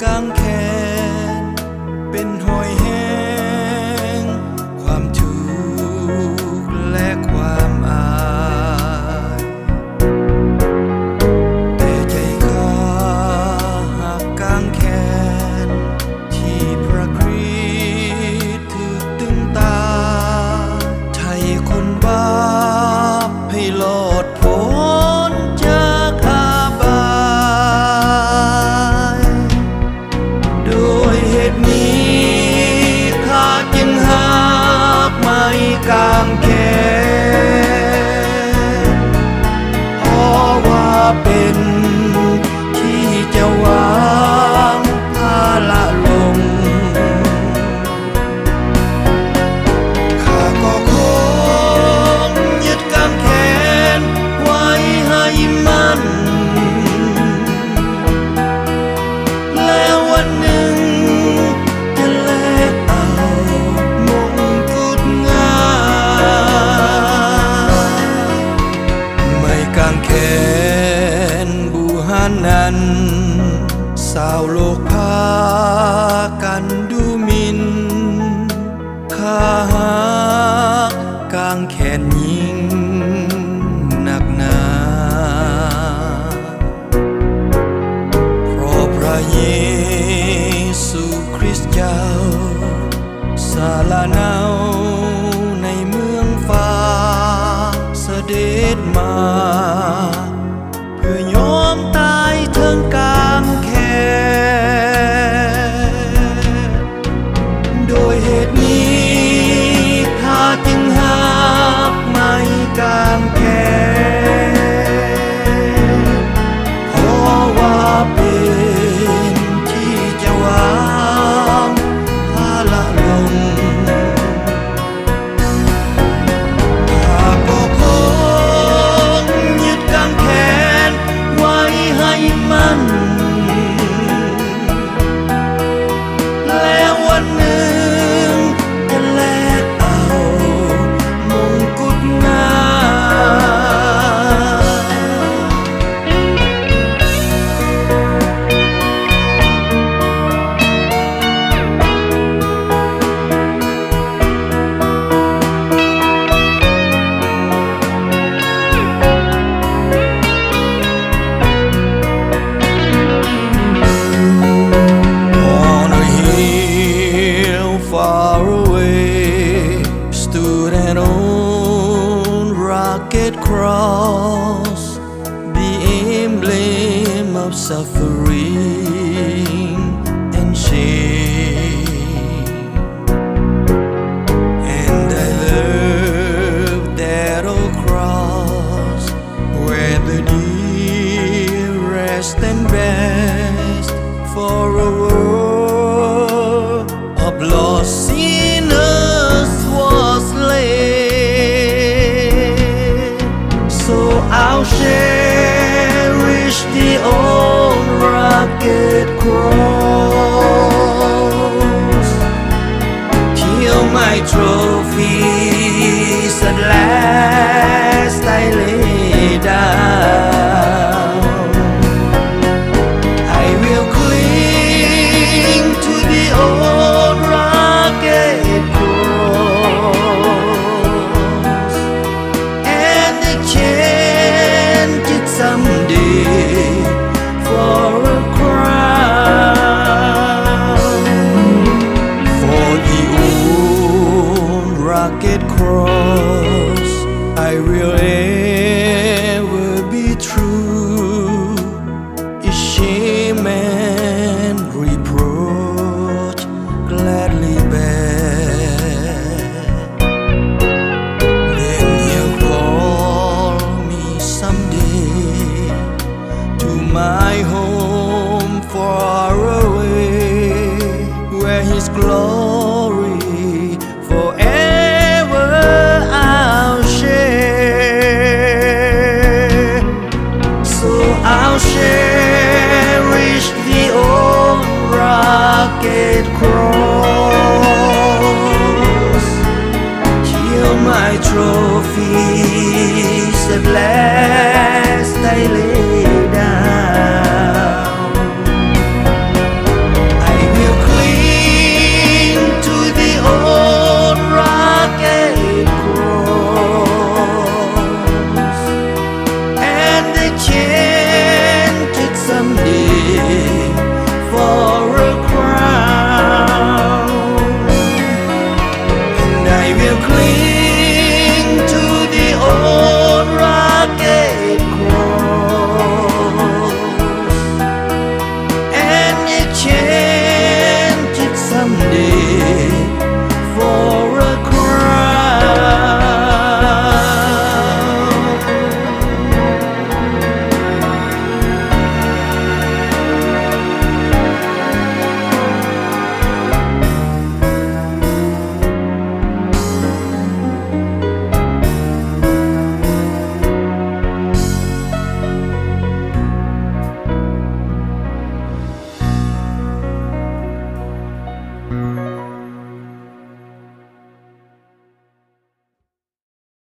กางแขนเป็นหอยแห้งความทุกข์และความอายแต่ใจข้าหักกางแขนที่พระคริสต์ถูกตึงตาไถ่คนบาปให้รอดพ้นจากอาบายโดยเหตุนี้ข้าจึงหักไม้กางแขนเพราะว่าเป็นที่จะวางภาระลงข้าก็คงยึดกางแขนไว้ให้มันแล้ววันหนึ่งจะแลกเอามงกุฎงามไม่กางแขนบูหานั้นสาวโลกพากันดูหมินข้าหักกางแขนยิ่งหนักหนาเพราะพระเยซูคริสต์เจ้าสาลาเนาในเมืองฟ้าเสด็จมาเพื่อยอมตายเทิงกางแขนโดยเหตุนี้ข้าจึงหักไม้กางแขนเพราะว่าเป็นที่จะวางภาระลงข้าก็คงยึดกางแขนไว้ให้มันแล้ววันหนึ่งจะแลกเอามงกุฎงามOn a hill far away stood an old rugged cross, the emblem of suffering and shame. And I love that old cross where the dearest and best for a world of lost sinners was laid. So I'll cherish the old rugged cross till my trophies at last I lay down. I will cling to the old rugged cross and exchange it someday for a crown. For the old rugged cross I will ever be true. Its shame and reproach gladly bear. Then he'll call me someday to my home far away, where his glory forever I'll share. So I'll cherish the old rugged cross